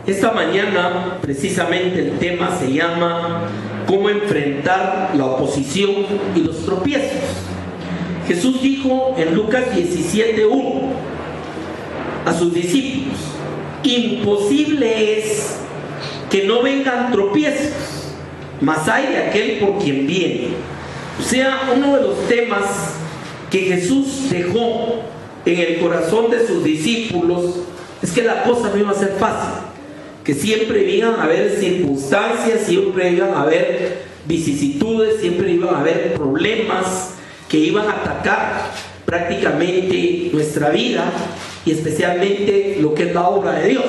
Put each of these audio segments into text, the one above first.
Esta mañana precisamente el tema se llama ¿cómo enfrentar la oposición y los tropiezos? Jesús dijo en Lucas 17:1 a sus discípulos: imposible es que no vengan tropiezos, mas hay de aquel por quien viene. O sea, uno de los temas que Jesús dejó en el corazón de sus discípulos es que la cosa no iba a ser fácil, que siempre iban a haber circunstancias, siempre iban a haber vicisitudes, siempre iban a haber problemas que iban a atacar prácticamente nuestra vida y especialmente lo que es la obra de Dios.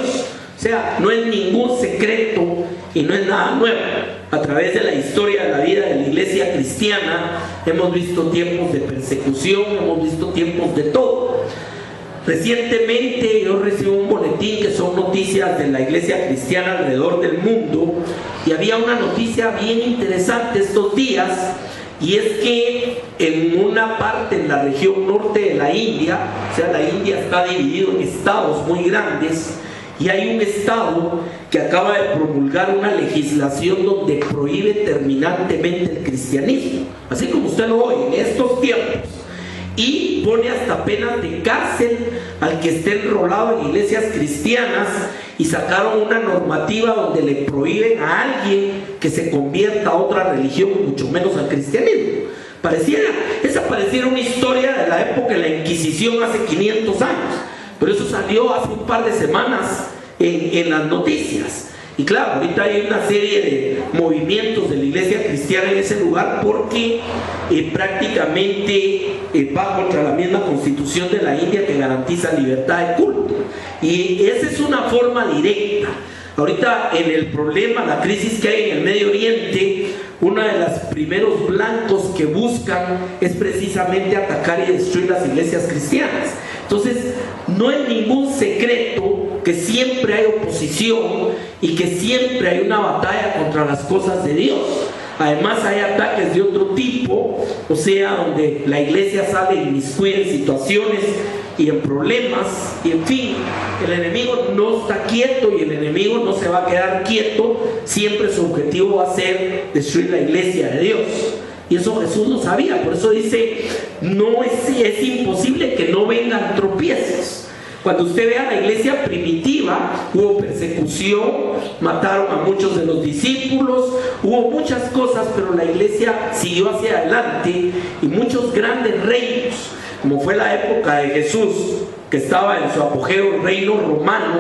O sea, no es ningún secreto y no es nada nuevo. A través de la historia de la vida de la iglesia cristiana hemos visto tiempos de persecución, hemos visto tiempos de todo. Recientemente yo recibo un boletín que son noticias de la iglesia cristiana alrededor del mundo, y había una noticia bien interesante estos días, y es que en una parte en la región norte de la India, o sea, la India está dividido en estados muy grandes, y hay un estado que acaba de promulgar una legislación donde prohíbe terminantemente el cristianismo, así como usted lo oye en estos tiempos, y pone hasta penas de cárcel al que esté enrolado en iglesias cristianas, y sacaron una normativa donde le prohíben a alguien que se convierta a otra religión, mucho menos al cristianismo. Esa pareciera una historia de la época de la Inquisición hace 500 años, pero eso salió hace un par de semanas en las noticias. Y claro, ahorita hay una serie de movimientos de la iglesia cristiana en ese lugar porque prácticamente va contra la misma constitución de la India que garantiza libertad de culto. Y esa es una forma directa. Ahorita en el problema, la crisis que hay en el Medio Oriente, uno de los primeros blancos que buscan es precisamente atacar y destruir las iglesias cristianas. Entonces, no es ningún secreto que siempre hay oposición y que siempre hay una batalla contra las cosas de Dios. Además hay ataques de otro tipo, o sea, donde la iglesia sale inmiscuida en situaciones y en problemas, y en fin, el enemigo no está quieto y el enemigo no se va a quedar quieto. Siempre su objetivo va a ser destruir la iglesia de Dios. Y eso Jesús lo sabía, por eso dice, no es imposible que no vengan tropiezos. Cuando usted ve a la iglesia primitiva, hubo persecución, mataron a muchos de los discípulos, hubo muchas cosas, pero la iglesia siguió hacia adelante, y muchos grandes reinos, como fue la época de Jesús, que estaba en su apogeo el reino romano,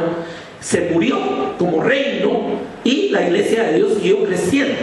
se murió como reino y la iglesia de Dios siguió creciendo.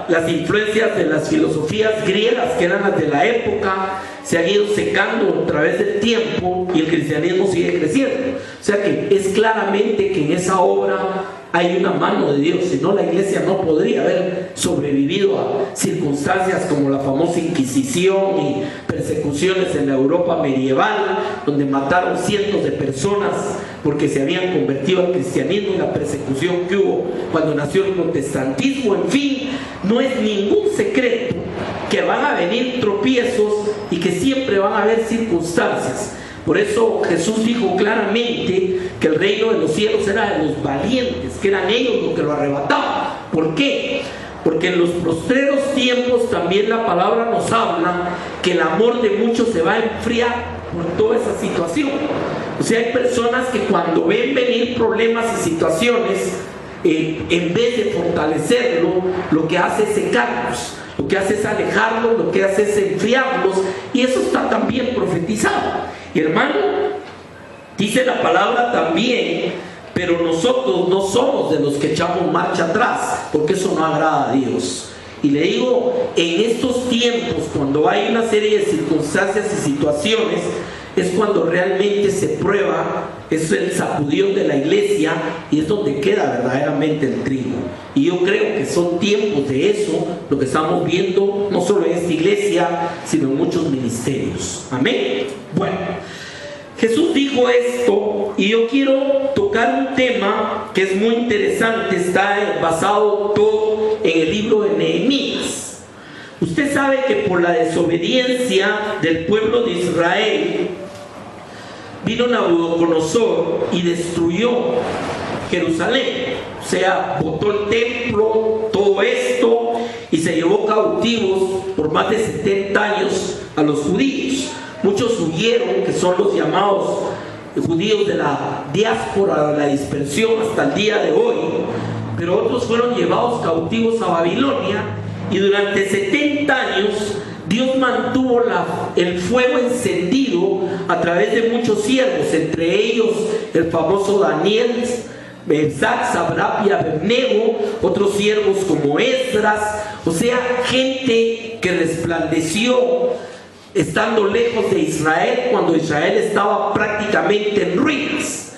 Las influencias de las filosofías griegas, que eran las de la época, se han ido secando a través del tiempo y el cristianismo sigue creciendo. O sea que es claramente que en esa obra hay una mano de Dios, si no la iglesia no podría haber sobrevivido a circunstancias como la famosa Inquisición y persecuciones en la Europa medieval, donde mataron cientos de personas porque se habían convertido al cristianismo, y la persecución que hubo cuando nació el protestantismo. En fin, no es ningún secreto que van a venir tropiezos y que siempre van a haber circunstancias. Por eso Jesús dijo claramente que el reino de los cielos era de los valientes, que eran ellos los que lo arrebataban. ¿Por qué? Porque en los postreros tiempos también la palabra nos habla que el amor de muchos se va a enfriar por toda esa situación. O sea, hay personas que cuando ven venir problemas y situaciones, en vez de fortalecerlo, lo que hace es secarlos, lo que hace es alejarlos, lo que hace es enfriarlos, y eso está también profetizado. Y hermano, dice la palabra también, pero nosotros no somos de los que echamos marcha atrás, porque eso no agrada a Dios. Y le digo, en estos tiempos, cuando hay una serie de circunstancias y situaciones, es cuando realmente se prueba, es el sacudión de la iglesia, y es donde queda verdaderamente el trigo. Y yo creo que son tiempos de eso, lo que estamos viendo, no solo en esta iglesia, sino en muchos ministerios. Amén. Bueno, Jesús dijo esto, y yo quiero tocar un tema que es muy interesante, está basado todo en el libro de Nehemías. Usted sabe que por la desobediencia del pueblo de Israel, vino Nabucodonosor y destruyó Jerusalén. O sea, botó el templo, todo esto, y se llevó cautivos por más de 70 años a los judíos. Muchos huyeron, que son los llamados judíos de la diáspora, de la dispersión hasta el día de hoy, pero otros fueron llevados cautivos a Babilonia, y durante 70 años Dios mantuvo el fuego encendido a través de muchos siervos, entre ellos el famoso Daniel, Belsac, Sadrach y Abednego, otros siervos como Esdras, o sea, gente que resplandeció estando lejos de Israel cuando Israel estaba prácticamente en ruinas.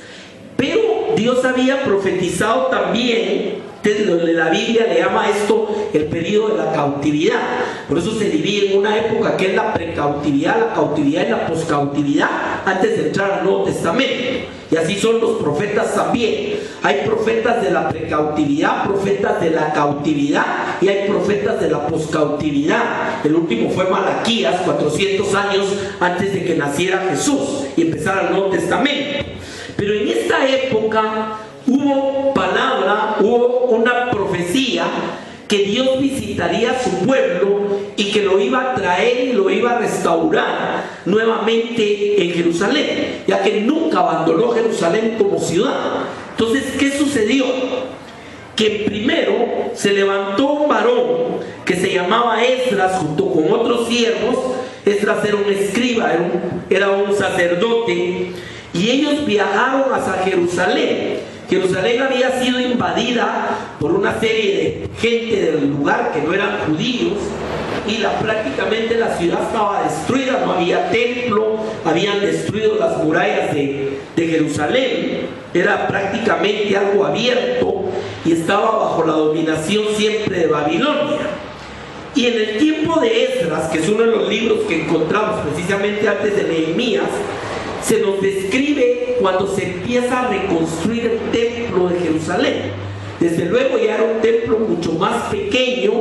Pero Dios había profetizado también, la Biblia le llama esto el periodo de la cautividad. Por eso se divide en una época que es la precautividad, la cautividad y la poscautividad, antes de entrar al Nuevo Testamento. Y así son los profetas también. Hay profetas de la precautividad, profetas de la cautividad, y hay profetas de la poscautividad. El último fue Malaquías, 400 años antes de que naciera Jesús y empezara el Nuevo Testamento. Pero en esta época hubo palabra, hubo una profecía que Dios visitaría a su pueblo y que lo iba a traer y lo iba a restaurar nuevamente en Jerusalén, ya que nunca abandonó Jerusalén como ciudad. Entonces, ¿qué sucedió? Que primero se levantó un varón que se llamaba Esdras junto con otros siervos. Esdras era un escriba, era un sacerdote, y ellos viajaron hacia Jerusalén. Jerusalén había sido invadida por una serie de gente del lugar que no eran judíos, y prácticamente la ciudad estaba destruida, no había templo, habían destruido las murallas de Jerusalén, era prácticamente algo abierto y estaba bajo la dominación siempre de Babilonia. Y en el tiempo de Esdras, que es uno de los libros que encontramos precisamente antes de Nehemías, se nos describe cuando se empieza a reconstruir el templo de Jerusalén. Desde luego ya era un templo mucho más pequeño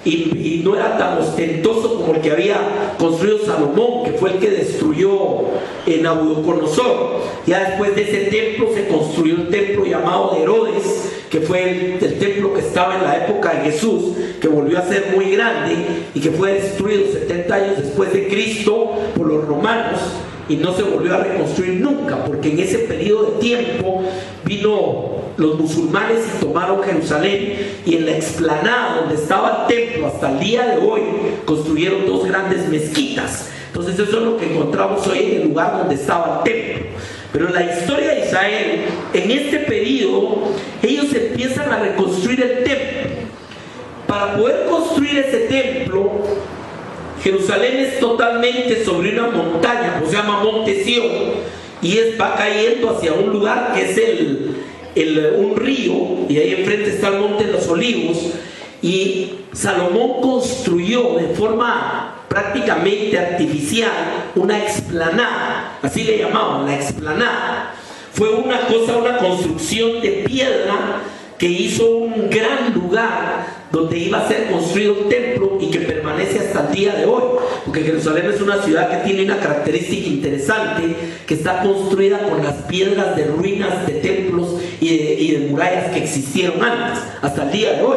y no era tan ostentoso como el que había construido Salomón, que fue el que destruyó Nabucodonosor. Ya después de ese templo se construyó el templo llamado de Herodes, que fue el templo que estaba en la época de Jesús, que volvió a ser muy grande y que fue destruido 70 años después de Cristo por los romanos, y no se volvió a reconstruir nunca, porque en ese periodo de tiempo vino los musulmanes y tomaron Jerusalén, y en la explanada donde estaba el templo hasta el día de hoy construyeron dos grandes mezquitas. Entonces eso es lo que encontramos hoy en el lugar donde estaba el templo. Pero en la historia de Israel, en este periodo, ellos empiezan a reconstruir el templo. Para poder construir ese templo, Jerusalén es totalmente sobre una montaña, pues se llama Monte Sión, y va cayendo hacia un lugar que es un río, y ahí enfrente está el Monte de los Olivos. Y Salomón construyó de forma prácticamente artificial una explanada, así le llamaban, la explanada. Fue una construcción de piedra que hizo un gran lugar donde iba a ser construido un templo, y que permanece hasta el día de hoy, porque Jerusalén es una ciudad que tiene una característica interesante, que está construida con las piedras de ruinas de templos y de murallas que existieron antes, hasta el día de hoy.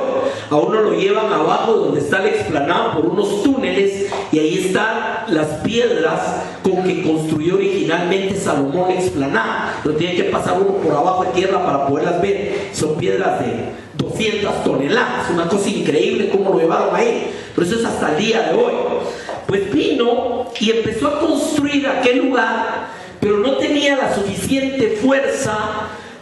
A uno lo llevan abajo donde está la explanada por unos túneles, y ahí están las piedras con que construyó originalmente Salomón la explanada, pero tiene que pasar uno por abajo de tierra para poderlas ver. Son piedras de 200 toneladas, una cosa increíble cómo lo llevaron ahí, pero eso es hasta el día de hoy. Pues vino y empezó a construir aquel lugar, pero no tenía la suficiente fuerza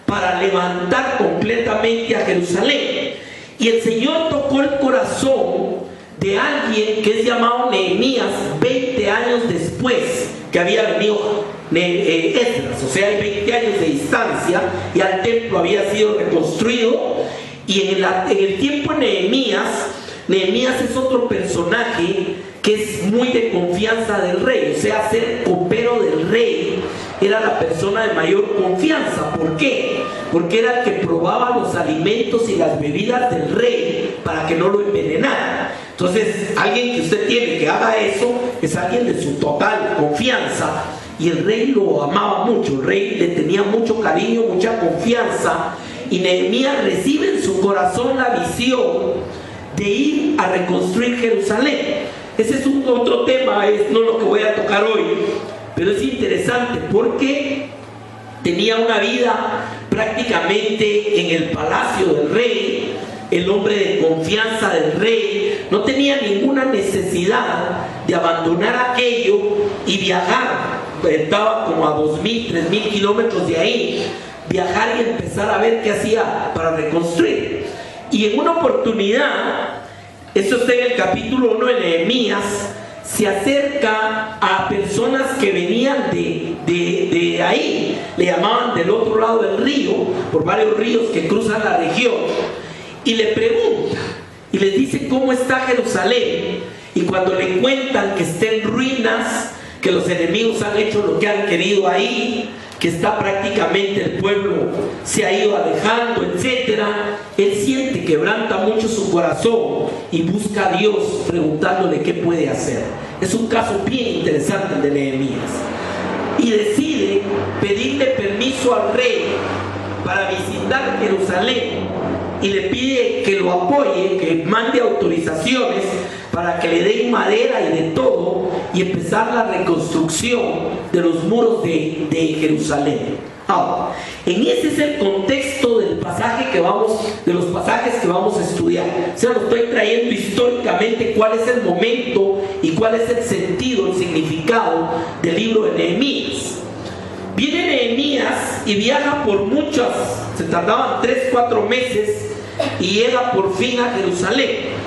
para levantar completamente a Jerusalén. Y el Señor tocó el corazón de alguien que es llamado Nehemías 20 años después que había venido Esdras, o sea, hay 20 años de distancia, y el templo había sido reconstruido. Y en el tiempo de Nehemías es otro personaje que es muy de confianza del rey, o sea, ser copero del rey era la persona de mayor confianza. ¿Por qué? Porque era el que probaba los alimentos y las bebidas del rey para que no lo envenenaran. Entonces, alguien que usted tiene que haga eso es alguien de su total confianza, y el rey lo amaba mucho, el rey le tenía mucho cariño, mucha confianza, y Nehemías recibe en su corazón la visión de ir a reconstruir Jerusalén. Ese es un otro tema, es no lo que voy a tocar hoy, pero es interesante porque tenía una vida prácticamente en el palacio del rey, el hombre de confianza del rey, no tenía ninguna necesidad de abandonar aquello y viajar. Estaba como a 2.000, 3.000 kilómetros de ahí, viajar y empezar a ver qué hacía para reconstruir. Y en una oportunidad, eso está en el capítulo 1 de Nehemías, se acerca a personas que venían de ahí, le llamaban del otro lado del río, por varios ríos que cruzan la región, y le pregunta, y les dice cómo está Jerusalén, y cuando le cuentan que está en ruinas, que los enemigos han hecho lo que han querido ahí, que está prácticamente el pueblo se ha ido alejando, etcétera, él siente, quebranta mucho su corazón y busca a Dios preguntándole qué puede hacer. Es un caso bien interesante el de Nehemías, y decide pedirle permiso al rey para visitar Jerusalén, y le pide que lo apoye, que mande autorizaciones para que le den madera y de todo y empezar la reconstrucción de los muros de Jerusalén. Ahora, en ese es el contexto del pasaje de los pasajes que vamos a estudiar. O sea, lo estoy trayendo históricamente cuál es el momento y cuál es el sentido, el significado del libro de Nehemías. Viene Nehemías y viaja por se tardaban 3-4 meses, y llega por fin a Jerusalén.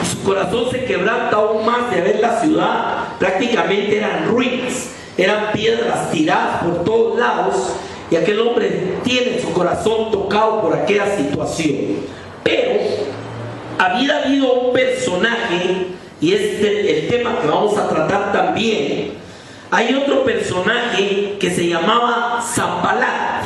Y su corazón se quebranta aún más de ver la ciudad. Prácticamente eran ruinas, eran piedras tiradas por todos lados, y aquel hombre tiene su corazón tocado por aquella situación. Pero había habido un personaje, y es el tema que vamos a tratar también. Hay otro personaje que se llamaba Sanbalat,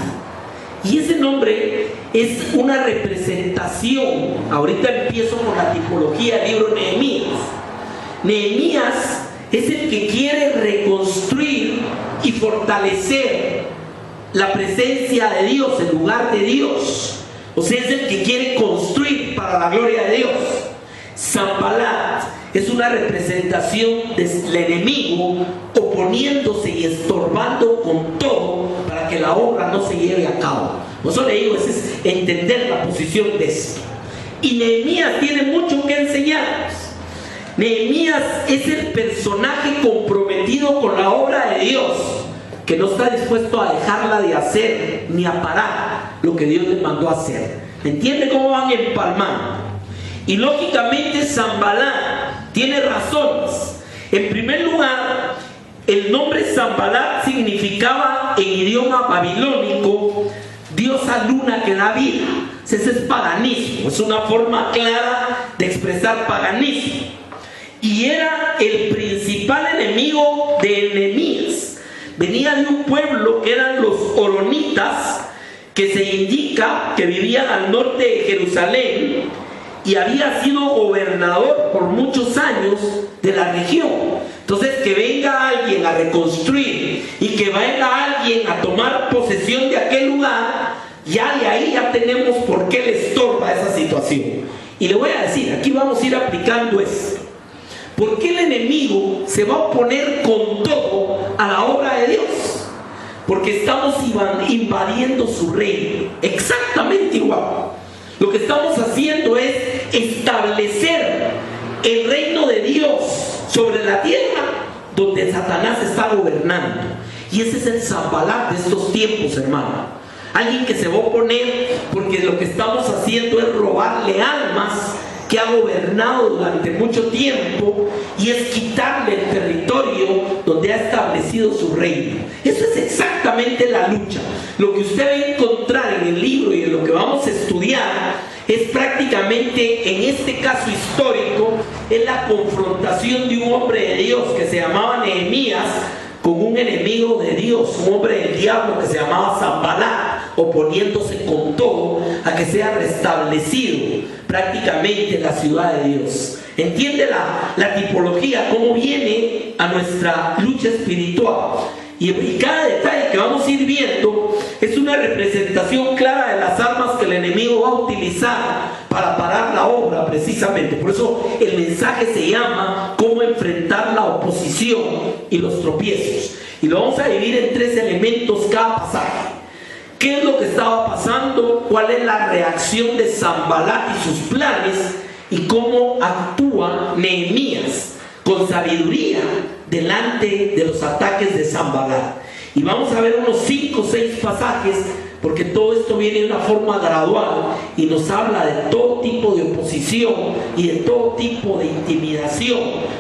y ese nombre es una representación. Ahorita empiezo con la tipología del libro Nehemías. Nehemías es el que quiere reconstruir y fortalecer la presencia de Dios, el lugar de Dios. O sea, es el que quiere construir para la gloria de Dios. Sanbalat es una representación del enemigo oponiéndose y estorbando con todo para que la obra no se lleve a cabo. Por eso le digo, ese es entender la posición de esto. Y Nehemías tiene mucho que enseñarnos. Nehemías es el personaje comprometido con la obra de Dios, que no está dispuesto a dejarla de hacer ni a parar lo que Dios le mandó a hacer. ¿Entiende cómo van empalmando? Y lógicamente Sanbalat tiene razones. En primer lugar, el nombre Sanbalat significaba en idioma babilónico diosa luna que da vida. Ese es paganismo, es una forma clara de expresar paganismo. Y era el principal enemigo de Nehemías. Venía de un pueblo que eran los oronitas, que se indica que vivían al norte de Jerusalén, y había sido gobernador por muchos años de la región. Entonces, que venga alguien a reconstruir y que venga alguien a tomar posesión de aquel lugar, ya de ahí ya tenemos por qué le estorba esa situación. Y le voy a decir, aquí vamos a ir aplicando esto. ¿Por qué el enemigo se va a oponer con todo a la obra de Dios? Porque estamos invadiendo su reino, exactamente igual. Lo que estamos haciendo es establecer el reino de Dios sobre la tierra donde Satanás está gobernando. Y ese es el Sanbalat de estos tiempos, hermano. Alguien que se va a oponer porque lo que estamos haciendo es robarle almas que ha gobernado durante mucho tiempo, y es quitarle el territorio donde ha establecido su reino. Eso es exactamente la lucha. Lo que usted va a encontrar en el libro y en lo que vamos a estudiar es prácticamente, en este caso histórico, es la confrontación de un hombre de Dios que se llamaba Nehemías con un enemigo de Dios, un hombre del diablo que se llamaba Sanbalat, oponiéndose con todo a que sea restablecido prácticamente la ciudad de Dios. ¿Entiende la tipología? Cómo viene a nuestra lucha espiritual. Y cada detalle que vamos a ir viendo es una representación clara de las armas que que el enemigo va a utilizar para parar la obra, precisamente. Por eso el mensaje se llama cómo enfrentar la oposición y los tropiezos. Y lo vamos a dividir en 3 elementos cada pasaje. ¿Qué es lo que estaba pasando? ¿Cuál es la reacción de Sanbalat y sus planes? Y cómo actúa Nehemías con sabiduría delante de los ataques de Sanbalat. Y vamos a ver unos 5 o 6 pasajes, porque todo esto viene de una forma gradual y nos habla de todo tipo de oposición y de todo tipo de intimidación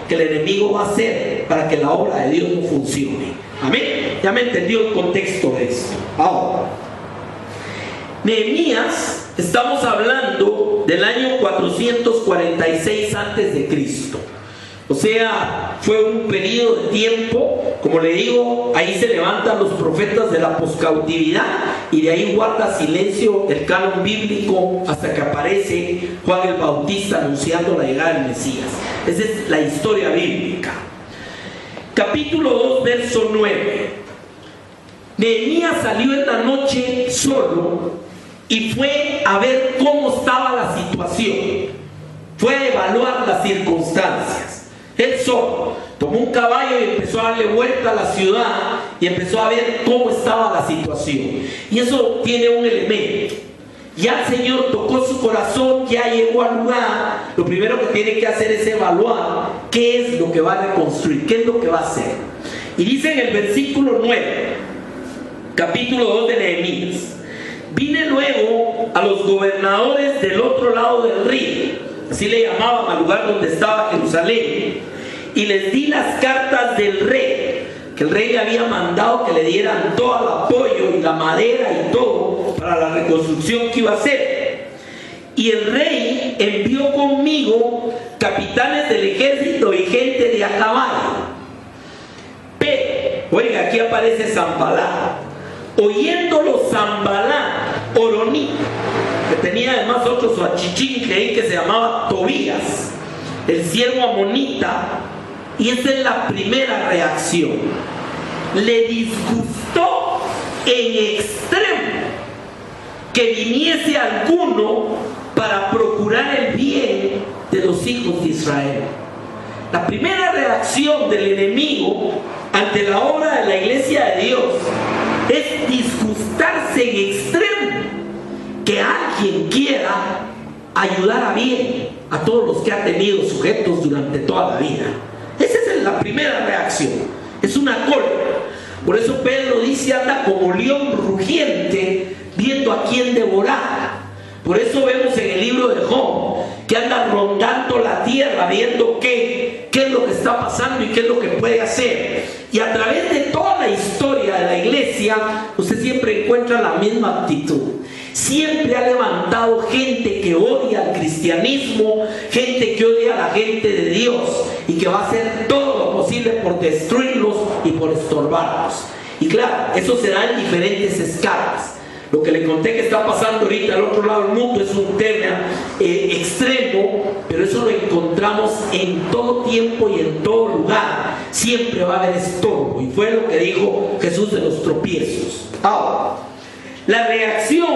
que el enemigo va a hacer para que la obra de Dios no funcione. Amén. Ya me entendió el contexto de esto. Ahora, Nehemías, estamos hablando del año 446 antes de Cristo. O sea, fue un periodo de tiempo, como le digo, ahí se levantan los profetas de la poscautividad y de ahí guarda silencio el canon bíblico hasta que aparece Juan el Bautista anunciando la llegada del Mesías. Esa es la historia bíblica. Capítulo 2, verso 9. Nehemías salió en la noche solo y fue a ver cómo estaba la situación. Fue a evaluar las circunstancias. Él solo tomó un caballo y empezó a darle vuelta a la ciudad y empezó a ver cómo estaba la situación. Y eso tiene un elemento. Ya el Señor tocó su corazón, ya llegó al lugar. Lo primero que tiene que hacer es evaluar qué es lo que va a reconstruir, qué es lo que va a hacer. Y dice en el versículo 9, capítulo 2 de Nehemías: vine luego a los gobernadores del otro lado del río, así le llamaban al lugar donde estaba Jerusalén, y les di las cartas del rey, que el rey le había mandado que le dieran todo el apoyo y la madera y todo para la reconstrucción que iba a hacer. Y el rey envió conmigo capitanes del ejército y gente de a caballo. Pero, oiga, aquí aparece Sanbalat. Oyéndolo Sanbalat, Oroní, que tenía además otro su achichinque ahí que se llamaba Tobías, el siervo amonita, y esa es la primera reacción. Le disgustó en extremo que viniese alguno para procurar el bien de los hijos de Israel. La primera reacción del enemigo ante la obra de la iglesia de Dios es disgustarse en extremo que alguien quiera ayudar a bien a todos los que ha tenido sujetos durante toda la vida. Esa es la primera reacción, es una cólera. Por eso Pedro dice: anda como león rugiente viendo a quién devorar. Por eso vemos en el libro de Job que anda rondando la tierra viendo qué es lo que está pasando y qué es lo que puede hacer. Y a través de toda la historia de la iglesia, usted siempre encuentra la misma actitud. Siempre ha levantado gente que odia al cristianismo, gente que odia a la gente de Dios y que va a hacer todo lo posible por destruirlos y por estorbarlos. Y claro, eso se da en diferentes escalas. Lo que le conté que está pasando ahorita al otro lado del mundo es un tema extremo, pero eso lo encontramos en todo tiempo y en todo lugar. Siempre va a haber estorbo, y fue lo que dijo Jesús de los tropiezos. Ahora, la reacción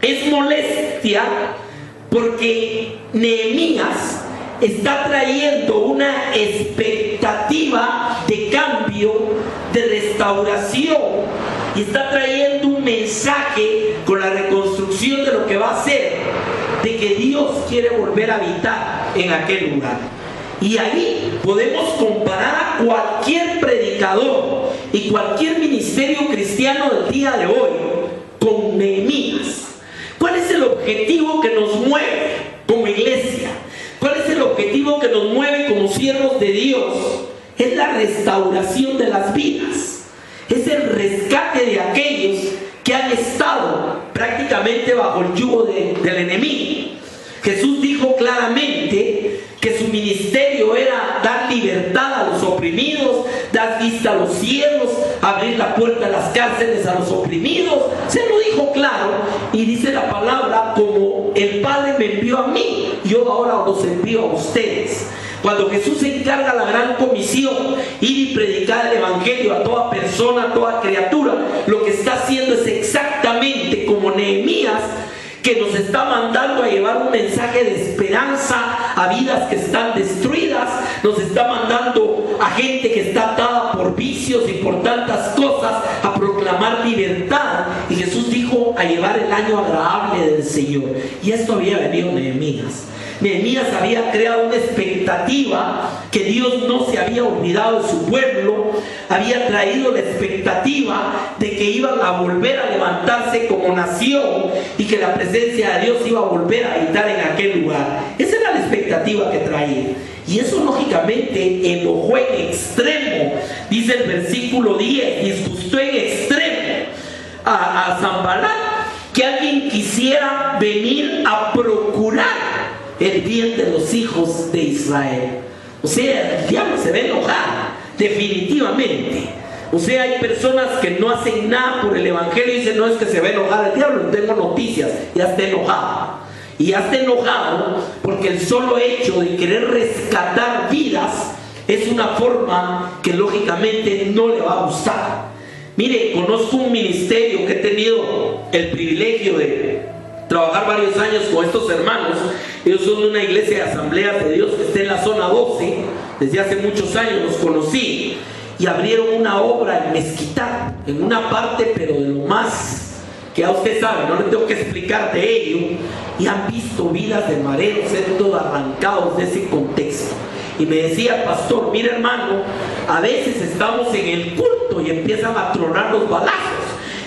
es molestia porque Nehemías está trayendo una expectativa de cambio, de restauración, y está trayendo un mensaje con la reconstrucción de lo que va a ser, de que Dios quiere volver a habitar en aquel lugar. Y ahí podemos comparar a cualquier predicador y cualquier ministerio cristiano del día de hoy con Nehemías. ¿Cuál es el objetivo que nos mueve como iglesia? ¿Cuál es el objetivo que nos mueve como siervos de Dios? Es la restauración de las vidas. Es el rescate de aquellos que han estado prácticamente bajo el yugo del enemigo. Jesús dijo claramente que su ministerio era dar libertad a los oprimidos, dar vista a los ciegos, abrir la puerta de las cárceles a los oprimidos. Se lo dijo claro, y dice la palabra: como el Padre me envió a mí, yo ahora los envío a ustedes. Cuando Jesús encarga la gran comisión, ir y predicar el evangelio a toda persona, a toda criatura, lo que está haciendo es exactamente como Nehemías, que nos está mandando a llevar un mensaje de esperanza a vidas que están destruidas, nos está mandando a gente que está atada por vicios y por tantas cosas a proclamar libertad. Y Jesús dijo a llevar el año agradable del Señor. Y esto había venido Nehemías. Nehemías había creado una expectativa que Dios no se había olvidado de su pueblo, había traído la expectativa de que iban a volver a levantarse como nación y que la presencia de Dios iba a volver a habitar en aquel lugar. Esa era la expectativa que traía. Y eso lógicamente enojó en extremo, dice el versículo 10, disgustó en extremo a Sanballat, que alguien quisiera venir a procurar el bien de los hijos de Israel. O sea, el diablo se va a enojar, definitivamente. O sea, hay personas que no hacen nada por el evangelio y dicen, no, es que se va a enojar el diablo. Tengo noticias, ya está enojado. Y ya está enojado porque el solo hecho de querer rescatar vidas es una forma que lógicamente no le va a gustar. Mire, conozco un ministerio que he tenido el privilegio de trabajar varios años con estos hermanos. Ellos son de una iglesia de Asambleas de Dios que está en la zona 12. Desde hace muchos años los conocí y abrieron una obra en Mezquitá, en una parte pero de lo más que ya usted sabe, no le tengo que explicar de ello, y han visto vidas de mareros ser todos arrancados de ese contexto. Y me decía el pastor, mira hermano, a veces estamos en el culto y empiezan a tronar los balazos.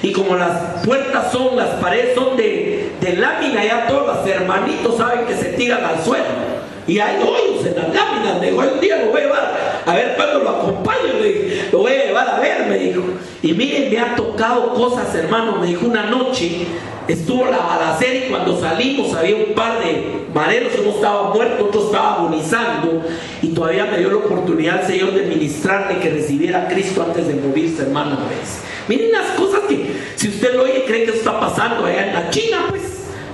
Y como las puertas son, las paredes son de lámina, ya todos los hermanitos saben que se tiran al suelo. Y hay hoyos en las láminas. Me dijo, un día lo voy a llevar a ver cuándo lo acompaño. Me dijo, lo voy a llevar a ver, me dijo. Y miren, me ha tocado cosas, hermano. Me dijo, una noche estuvo la balacera y cuando salimos había un par de mareros. Uno estaba muerto, otro estaba agonizando. Y todavía me dio la oportunidad el Señor de ministrarle que recibiera a Cristo antes de morirse, hermano. Miren las cosas que, si usted lo oye, cree que eso está pasando allá en la China, pues.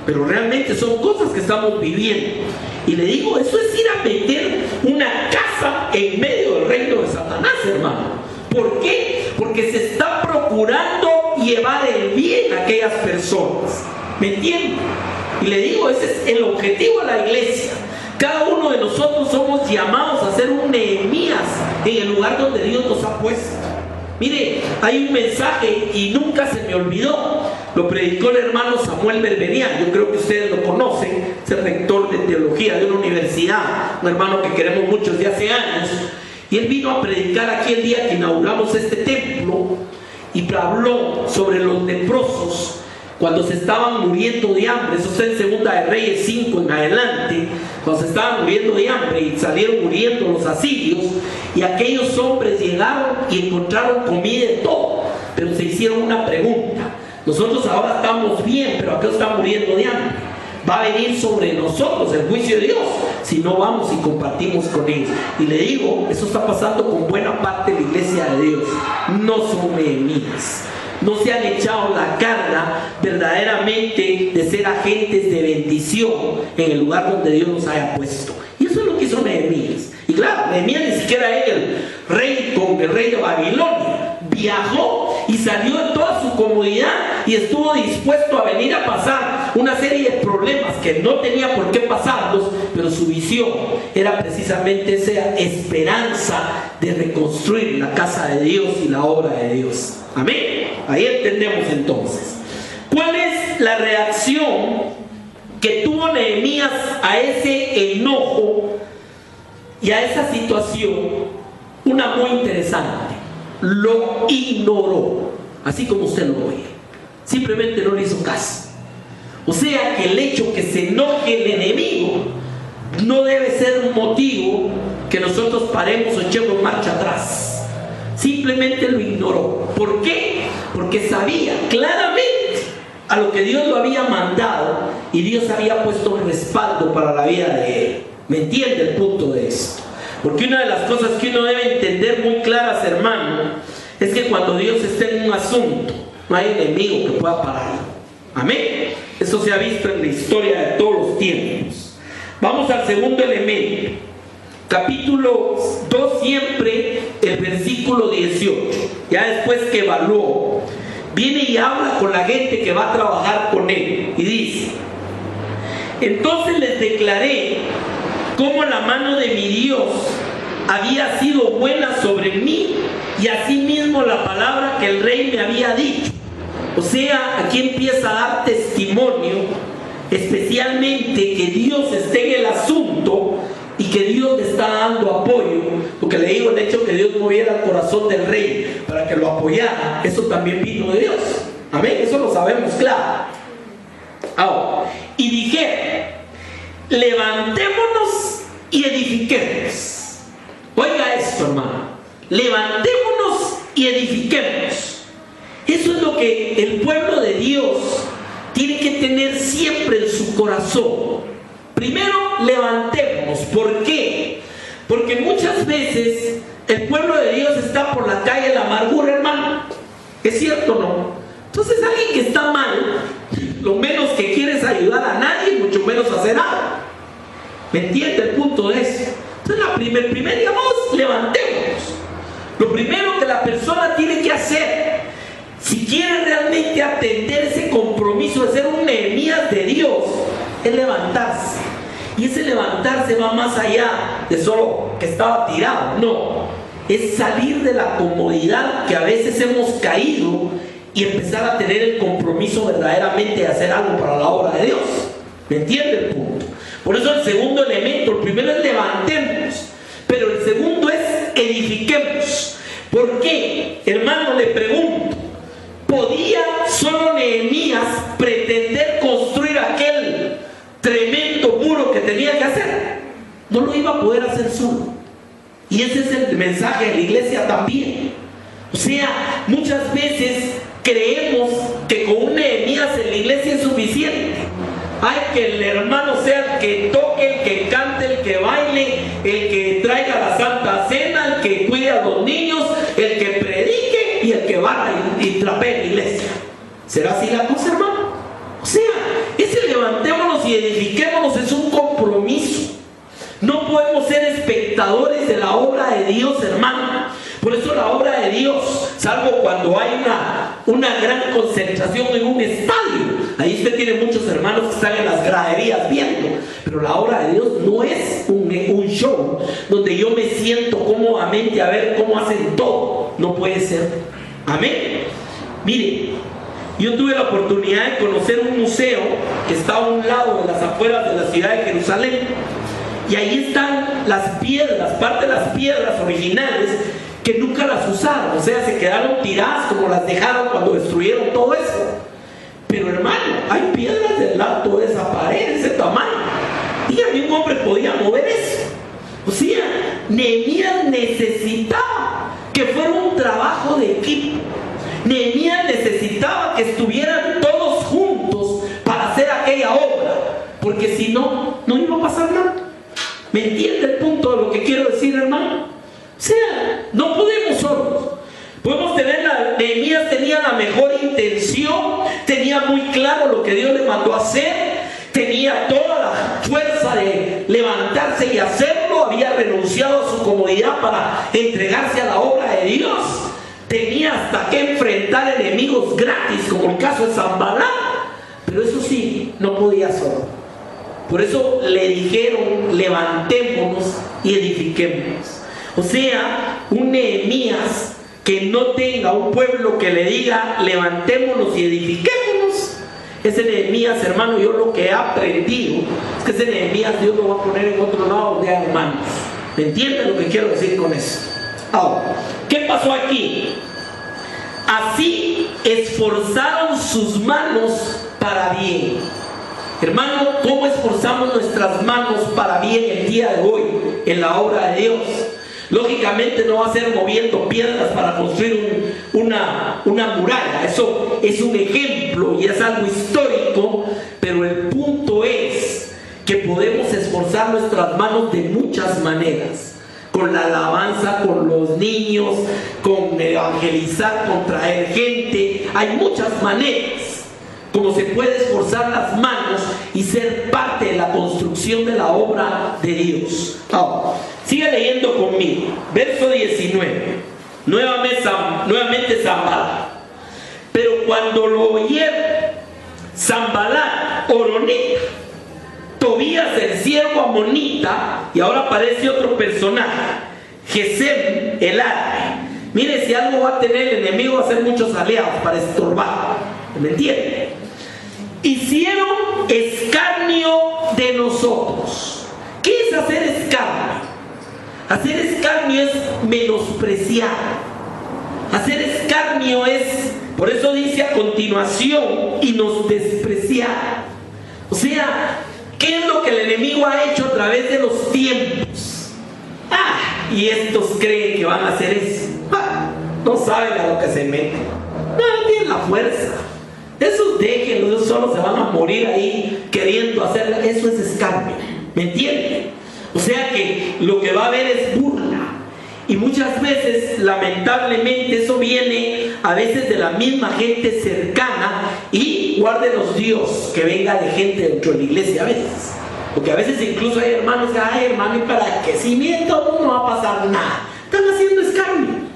Pero realmente son cosas que estamos viviendo. Y le digo, eso es ir a meter una casa en medio del reino de Satanás, hermano. ¿Por qué? Porque se está procurando llevar el bien a aquellas personas. ¿Me entiende? Y le digo, ese es el objetivo de la iglesia. Cada uno de nosotros somos llamados a ser un Nehemías en el lugar donde Dios nos ha puesto. Mire, hay un mensaje y nunca se me olvidó. Lo predicó el hermano Samuel Berberian. Yo creo que ustedes lo conocen. Es el rector de teología de una universidad, un hermano que queremos mucho desde hace años. Y él vino a predicar aquí el día que inauguramos este templo y habló sobre los leprosos cuando se estaban muriendo de hambre. Eso está en Segunda de Reyes 5 en adelante. Cuando se estaban muriendo de hambre y salieron muriendo los asirios, y aquellos hombres llegaron y encontraron comida de todo, pero se hicieron una pregunta: nosotros ahora estamos bien, pero aquellos están muriendo de hambre. Va a venir sobre nosotros el juicio de Dios si no vamos y compartimos con ellos. Y le digo, eso está pasando con buena parte de la iglesia de Dios. No son Nehemías. No se han echado la carga verdaderamente de ser agentes de bendición en el lugar donde Dios nos haya puesto. Y eso es lo que hizo Nehemías. Y claro, Nehemías ni siquiera era el rey con el rey de Babilonia. Viajó y salió de toda su comodidad y estuvo dispuesto a venir a pasar una serie de problemas que no tenía por qué pasarlos, pero su visión era precisamente esa esperanza de reconstruir la casa de Dios y la obra de Dios. Amén. Ahí entendemos entonces. ¿Cuál es la reacción que tuvo Nehemías a ese enojo y a esa situación? Una muy interesante. Lo ignoró, así como usted lo oye. Simplemente no le hizo caso. O sea que el hecho que se enoje el enemigo no debe ser un motivo que nosotros paremos o echemos marcha atrás. Simplemente lo ignoró. ¿Por qué? Porque sabía claramente a lo que Dios lo había mandado y Dios había puesto un respaldo para la vida de él. ¿Me entiende el punto de esto? Porque una de las cosas que uno debe entender muy claras, hermano, es que cuando Dios está en un asunto, no hay enemigo que pueda pararlo. Amén. Eso se ha visto en la historia de todos los tiempos. Vamos al segundo elemento. Capítulo 2, siempre el versículo 18. Ya después que evaluó, viene y habla con la gente que va a trabajar con él y dice: Entonces les declaré cómo la mano de mi Dios había sido buena sobre mí, y asimismo la palabra que el rey me había dicho. O sea, aquí empieza a dar testimonio, especialmente que Dios esté en el asunto y que Dios le está dando apoyo. Porque le digo, el hecho que Dios moviera el corazón del rey para que lo apoyara, eso también vino de Dios. Amén, eso lo sabemos claro. Ahora, y dije, levantémonos y edifiquemos. Oiga esto, hermano, levantémonos y edifiquemos. Eso es lo que el pueblo de Dios tiene que tener siempre en su corazón. Primero, levantémonos. ¿Por qué? Porque muchas veces el pueblo de Dios está por la calle de la amargura, hermano. ¿Es cierto o no? Entonces alguien que está mal, lo menos que quiere es ayudar a nadie, mucho menos hacer algo. ¿Me entiende el punto de eso? Entonces primer digamos, levantémonos. Lo primero que la persona tiene que hacer, si quiere realmente atender ese compromiso de ser un Nehemías de Dios, es levantarse. Y ese levantarse va más allá de solo que estaba tirado. No, es salir de la comodidad que a veces hemos caído y empezar a tener el compromiso verdaderamente de hacer algo para la obra de Dios. ¿Me entiende el punto? Por eso el segundo elemento, el primero es levantemos, pero el segundo es edifiquemos. ¿Por qué? Hermano, le pregunto, ¿podía solo Nehemías pretender construir aquel tremendo muro que tenía que hacer? No lo iba a poder hacer solo. Y ese es el mensaje de la iglesia también. O sea, muchas veces creemos que con un Nehemías en la iglesia es suficiente. Hay que el hermano sea el que toque, el que cante, el que baile, el que traiga la Santa Cena, el que cuide a los niños, el que predique y el que barra y trapee en la iglesia. ¿Será así la cosa, hermano? O sea, ese levantémonos y edifiquémonos es un compromiso. No podemos ser espectadores de la obra de Dios, hermano. Por eso la obra de Dios, salvo cuando hay una gran concentración en un estadio, ahí usted tiene muchos hermanos que están en las graderías viendo, pero la obra de Dios no es un show donde yo me siento cómodamente a ver cómo hacen todo. No puede ser. Amén. Mire, yo tuve la oportunidad de conocer un museo que está a un lado de las afueras de la ciudad de Jerusalén, y ahí están las piedras, parte de las piedras originales que nunca las usaron, o sea, se quedaron tiradas como las dejaron cuando destruyeron todo eso. Pero hermano, hay piedras del alto de esa pared, ese tamaño. Dígame, un hombre podía mover eso. O sea, Nehemías necesitaba que fuera un trabajo de equipo. Nehemías necesitaba que estuvieran todos juntos para hacer aquella obra, porque si no, no iba a pasar nada. ¿Me entiende el punto de lo que quiero decir, hermano? O sea, no podemos solos. Podemos tener Nehemías tenía la mejor intención, tenía muy claro lo que Dios le mandó a hacer, tenía toda la fuerza de levantarse y hacerlo, había renunciado a su comodidad para entregarse a la obra de Dios, tenía hasta que enfrentar enemigos gratis, como el caso de Sanballat, pero eso sí, no podía solo. Por eso le dijeron, levantémonos y edifiquémonos. O sea, un Nehemías que no tenga un pueblo que le diga, levantémonos y edifiquémonos. Ese Nehemías, hermano, yo lo que he aprendido es que ese Nehemías Dios lo va a poner en otro lado donde hay hermanos. ¿Me entienden lo que quiero decir con eso? Ahora, ¿qué pasó aquí? Así esforzaron sus manos para bien. Hermano, ¿cómo esforzamos nuestras manos para bien el día de hoy en la obra de Dios? Lógicamente no va a ser moviendo piedras para construir una muralla. Eso es un ejemplo y es algo histórico, pero el punto es que podemos esforzar nuestras manos de muchas maneras. Con la alabanza, con los niños, con evangelizar, con traer gente. Hay muchas maneras como se puede esforzar las manos y ser parte de la construcción de la obra de Dios. Ahora, sigue leyendo conmigo, verso 19. Nuevamente Sanballat. Pero cuando lo oyeron, Sanballat, horonita, Tobías el siervo amonita, y ahora aparece otro personaje, Gesem el árabe. Mire, si algo va a tener el enemigo, va a ser muchos aliados para estorbar. ¿Me entiende? Hicieron escarnio de nosotros. ¿Qué es hacer escarnio? Hacer escarnio es menospreciar. Hacer escarnio es, por eso dice a continuación, y nos despreciar. O sea, ¿qué es lo que el enemigo ha hecho a través de los tiempos? Y estos creen que van a hacer eso. No saben a lo que se meten. No tienen la fuerza. Esos déjenlos, esos solo se van a morir ahí queriendo hacer. Eso es escarnio. ¿Me entienden? O sea que lo que va a haber es burla. Y muchas veces, lamentablemente, eso viene a veces de la misma gente cercana. Y guárdenos Dios que venga de gente dentro de la iglesia a veces. Porque a veces incluso hay hermanos que, ay hermano, ¿y para qué? Si bien todo no va a pasar nada. Están haciendo escarnio.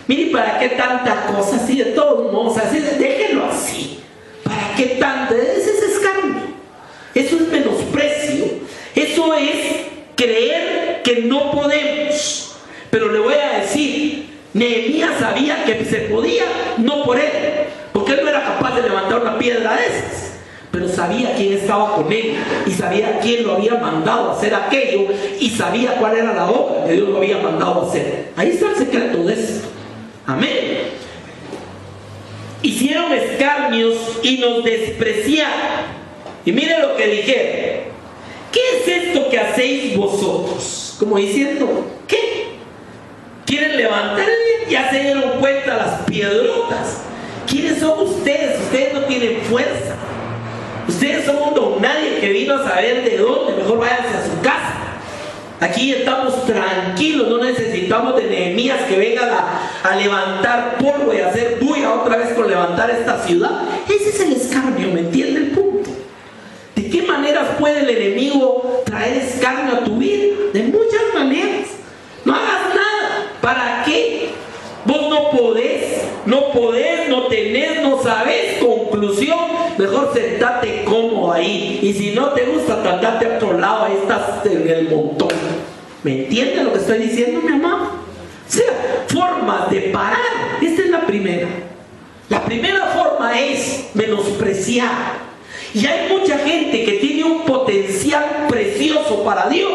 Mire, ¿para qué tanta cosa así de todos modos? Así, déjenlo así. ¿Para qué tanto? Ese es escarnio. Eso es menosprecio. Eso es creer que no podemos. Pero le voy a decir, Nehemías sabía que se podía, no por él, porque él no era capaz de levantar una piedra de esas, pero sabía quién estaba con él, y sabía quién lo había mandado a hacer aquello, y sabía cuál era la obra que Dios lo había mandado a hacer. Ahí está el secreto de esto. Amén. Hicieron escarnios y nos despreciaron. Y mire lo que dijeron: ¿qué es esto que hacéis vosotros? Como diciendo, ¿qué? ¿Quieren levantar? Ya se dieron cuenta las piedrotas. ¿Quiénes son ustedes? Ustedes no tienen fuerza. Ustedes son un don nadie que vino a saber de dónde. Mejor váyanse a su casa. Aquí estamos tranquilos, no necesitamos de Nehemías que vengan a levantar polvo y a hacer bulla otra vez con levantar esta ciudad. Ese es el escarnio, ¿me entiende el punto? ¿De qué maneras puede el enemigo traer escarnio a tu vida? De muchas maneras. No hagas nada. ¿Para qué? Vos no podés, no tenés, no sabés. Conclusión, mejor sentate cómodo ahí. Y si no te gusta, andate a otro lado. Ahí estás en el montón. ¿Me entiendes lo que estoy diciendo, mi mamá? O sea, formas de parar. Esta es la primera. La primera forma es menospreciar. Y hay mucha gente que tiene un potencial precioso para Dios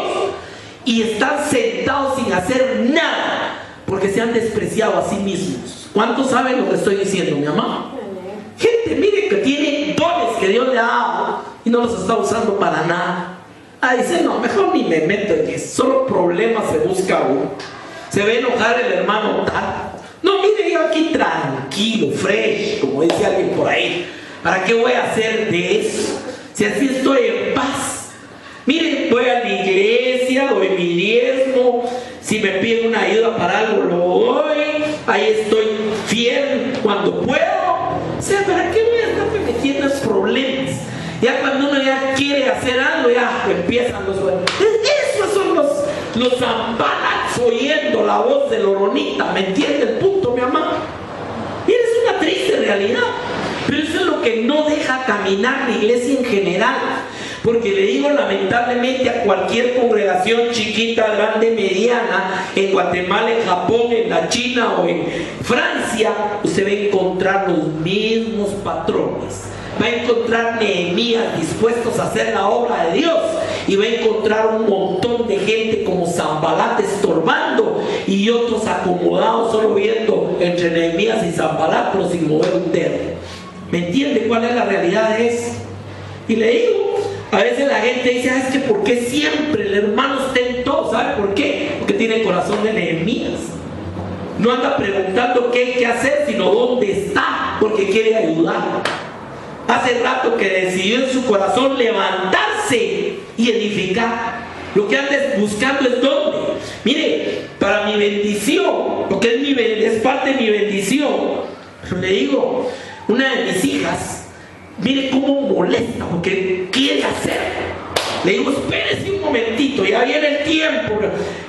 y están sentados sin hacer nada porque se han despreciado a sí mismos. ¿Cuántos saben lo que estoy diciendo, mi mamá? Gente, mire, que tiene dones que Dios le ha dado y no los está usando para nada. Dice, no, mejor ni me meto en eso. Solo problemas se busca uno. Se ve enojar el hermano tal. No, mire, yo aquí tranquilo, fresh, como dice alguien por ahí. ¿Para qué voy a hacer de eso? Si así estoy en paz. Miren, voy a la iglesia, doy mi diezmo. Si me piden una ayuda para algo, lo doy. Ahí estoy fiel cuando puedo. O sea, ¿para qué voy a estar metiendo en problemas? Ya cuando uno ya quiere hacer algo, ya empiezan los... Esos son los zambalats oyendo la voz de la oronita. ¿Me entiende el punto, mi mamá? Y es una triste realidad. Pero eso es lo que no deja caminar la iglesia en general. Porque le digo, lamentablemente, a cualquier congregación chiquita, grande, mediana, en Guatemala, en Japón, en la China o en Francia, usted va a encontrar los mismos patrones. Va a encontrar Nehemías dispuestos a hacer la obra de Dios. Y va a encontrar un montón de gente como Sanbalat estorbando y otros acomodados solo viendo entre Nehemías y Sanbalat, pero sin mover un dedo. ¿Me entiende cuál es la realidad de eso? Y le digo, a veces la gente dice, es que ¿por qué siempre el hermano está en todo? ¿Sabe por qué? Porque tiene el corazón de Nehemías. No anda preguntando qué hay que hacer, sino dónde está, porque quiere ayudar. Hace rato que decidió en su corazón levantarse y edificar. Lo que andes buscando es dónde. Mire, para mi bendición, porque es parte de mi bendición, pero le digo, una de mis hijas, mire cómo molesta, porque quiere hacer. Le digo, espérese un momentito, ya viene el tiempo.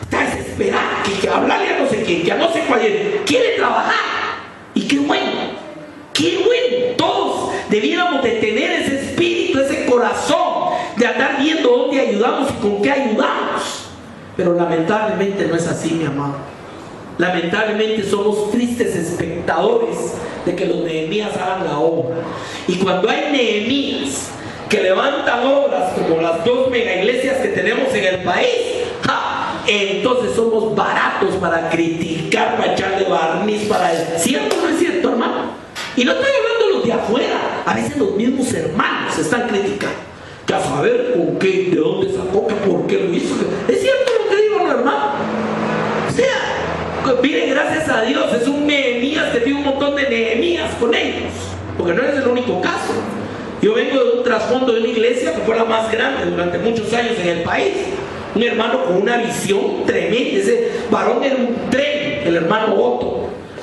Está desesperada, que hablarle a no sé quién, que a no sé cuál. Quiere trabajar. Y qué bueno. Qué bueno, todos debiéramos de tener ese espíritu, ese corazón de andar viendo dónde ayudamos y con qué ayudamos. Pero lamentablemente no es así, mi amado. Lamentablemente somos tristes espectadores de que los Nehemías hagan la obra. Y cuando hay Nehemías que levantan obras como las 2 mega iglesias que tenemos en el país, entonces somos baratos para criticar, para echarle barniz, para decir, ¿cierto o no es cierto, hermano? Y no estoy hablando de los de afuera, a veces los mismos hermanos están criticando. Que a saber con qué, de dónde sacó, que por qué lo hizo. ¿Es cierto lo que digo, no, hermano? O sea, miren, gracias a Dios, es un Nehemías que tiene un montón de Nehemías con ellos, porque no es el único caso. Yo vengo de un trasfondo de una iglesia que fue la más grande durante muchos años en el país. Un hermano con una visión tremenda. Ese varón era un tren, el hermano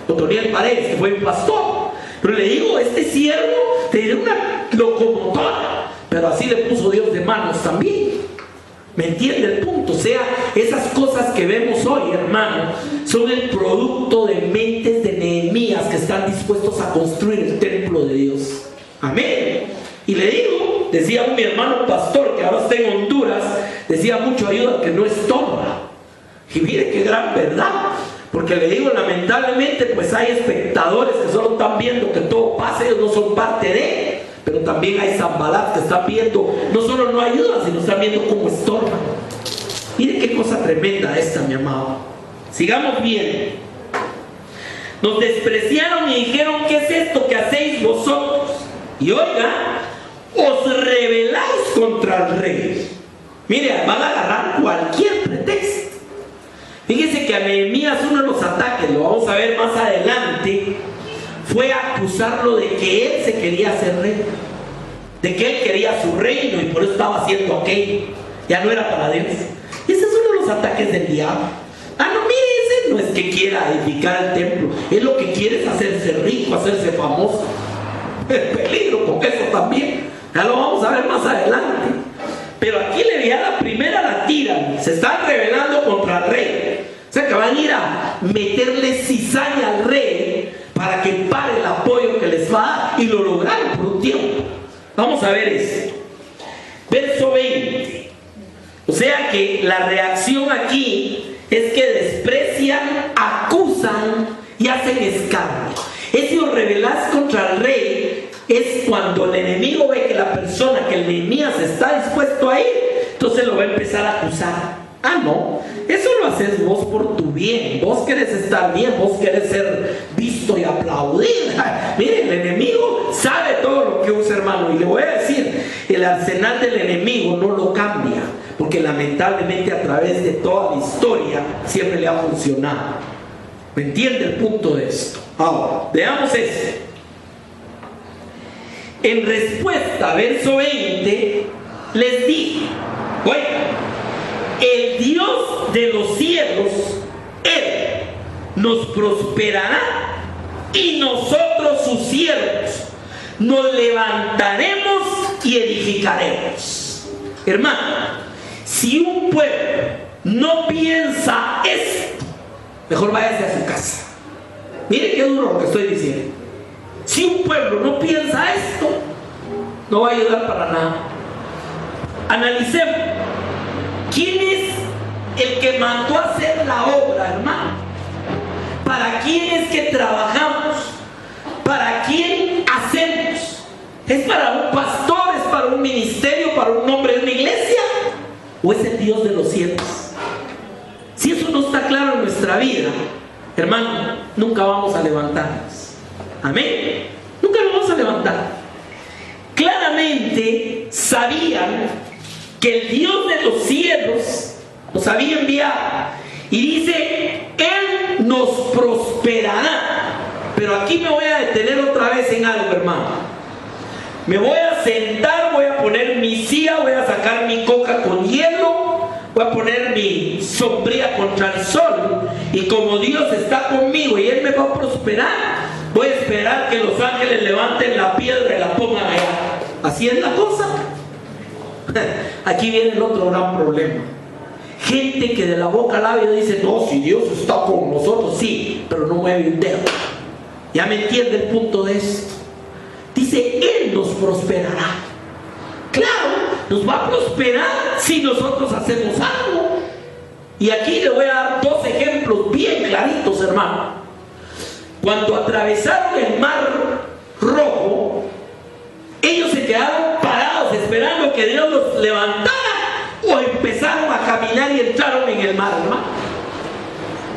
Otoniel Paredes, que fue mi pastor. Pero le digo, este siervo tenía una locomotora, pero así le puso Dios de manos también. ¿Me entiende el punto? O sea, esas cosas que vemos hoy, hermano, son el producto de mentes de Nehemías que están dispuestos a construir el templo de Dios. Amén. Y le digo, decía mi hermano pastor que ahora está en Honduras, decía, mucho ayuda que no estorba. Y mire qué gran verdad, porque le digo, lamentablemente pues hay espectadores que solo están viendo que todo pasa, ellos no son parte de, pero también hay zambalat que están viendo, no solo no ayudan, sino están viendo cómo estorban. Mire qué cosa tremenda esta, mi amado. Sigamos bien. Nos despreciaron y dijeron, ¿qué es esto que hacéis vosotros? Y oiga, os rebeláis contra el rey. Mire, van a agarrar cualquier pretexto. Fíjese que a Nehemías uno de los ataques, lo vamos a ver más adelante, fue acusarlo de que él se quería hacer rey, de que él quería su reino y por eso estaba haciendo aquello. Ya no era para Dios. Y ese es uno de los ataques del diablo. No, mire, ese no es que quiera edificar el templo, es lo que quiere es hacerse rico, hacerse famoso. El peligro con eso también, ya lo vamos a ver más adelante. Pero aquí le veía la primera, la tiran, se están rebelando contra el rey. O sea que van a ir a meterle cizaña al rey para que pare el apoyo que les va a dar, y lo lograron por un tiempo. Vamos a ver esto. Verso 20. O sea que la reacción aquí es que desprecian, acusan y hacen escarnio. Ese os rebelás contra el rey es cuando el enemigo ve que la persona, que el Nehemías está dispuesto a ir, entonces lo va a empezar a acusar. No, eso lo haces vos por tu bien, vos querés estar bien, vos querés ser visto y aplaudir. Mire, el enemigo sabe todo lo que usa, hermano, y le voy a decir, el arsenal del enemigo no lo cambia, porque lamentablemente a través de toda la historia siempre le ha funcionado. ¿Me entiende el punto de esto? Ahora, veamos esto. En respuesta, verso 20, les dije, oiga, el Dios de los cielos, Él nos prosperará y nosotros sus siervos nos levantaremos y edificaremos. Hermano, si un pueblo no piensa esto, mejor váyase a su casa. Mire qué duro lo que estoy diciendo. Si un pueblo no piensa esto, no va a ayudar para nada. Analicemos. ¿Quién es el que mandó a hacer la obra, hermano? ¿Para quién es que trabajamos? ¿Para quién hacemos? ¿Es para un pastor? ¿Es para un ministerio? ¿Para un hombre de una iglesia? ¿O es el Dios de los cielos? Si eso no está claro en nuestra vida, hermano, nunca vamos a levantarnos. Amén. Nunca nos vamos a levantar. Claramente sabían que el Dios de los cielos nos había enviado. Y dice, Él nos prosperará. Pero aquí me voy a detener otra vez en algo, hermano. Me voy a sentar, voy a poner mi silla, voy a sacar mi coca con hielo, voy a poner mi sombrilla contra el sol, y como Dios está conmigo y Él me va a prosperar, voy a esperar que los ángeles levanten la piedra y la pongan allá. ¿Así es la cosa? Aquí viene el otro gran problema. Gente que de la boca al labio dice, no, si Dios está con nosotros, sí, pero no mueve un dedo. ¿Ya me entiende el punto de esto? Dice, Él nos prosperará. Claro, nos va a prosperar si nosotros hacemos algo. Y aquí le voy a dar dos ejemplos bien claritos, hermano. Cuando atravesaron el mar Rojo, ellos se quedaron parados esperando que Dios los levantara, o empezaron a caminar y entraron en el mar, hermano.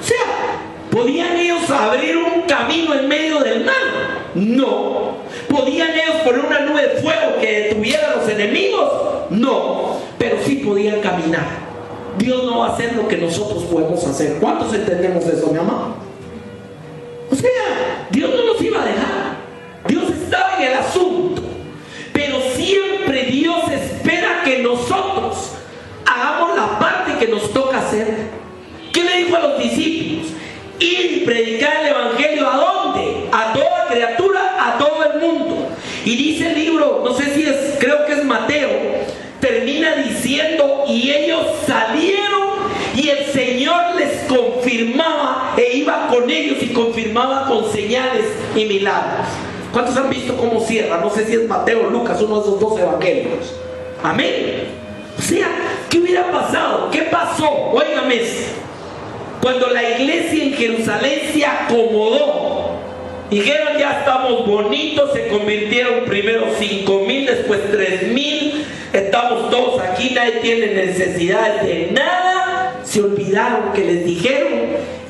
O sea, ¿podían ellos abrir un camino en medio del mar? No. ¿Podían ellos poner una nube de fuego que detuviera a los enemigos? No. Pero sí podían caminar. Dios no va a hacer lo que nosotros podemos hacer. ¿Cuántos entendemos eso, mi amado? O sea, Dios no nos iba a dejar. Dios estaba en el asunto. Pero siempre Dios espera que nosotros hagamos la parte que nos toca hacer. ¿Qué le dijo a los discípulos? Ir y predicar el evangelio. ¿A dónde? A toda criatura, a todo el mundo. Y dice el libro, no sé si es, creo que es Mateo, termina diciendo: y ellos salieron y el Señor les confirmaba e iba con ellos y confirmaba con señales y milagros. ¿Cuántos han visto cómo cierra? No sé si es Mateo o Lucas, uno de esos dos evangelios. Amén. O sea, ¿qué hubiera pasado? ¿Qué pasó? Óigame esto. Cuando la iglesia en Jerusalén se acomodó, dijeron: ya estamos bonitos, se convirtieron primero 5,000, después 3,000, estamos todos aquí, nadie tiene necesidad de nada. Se olvidaron que les dijeron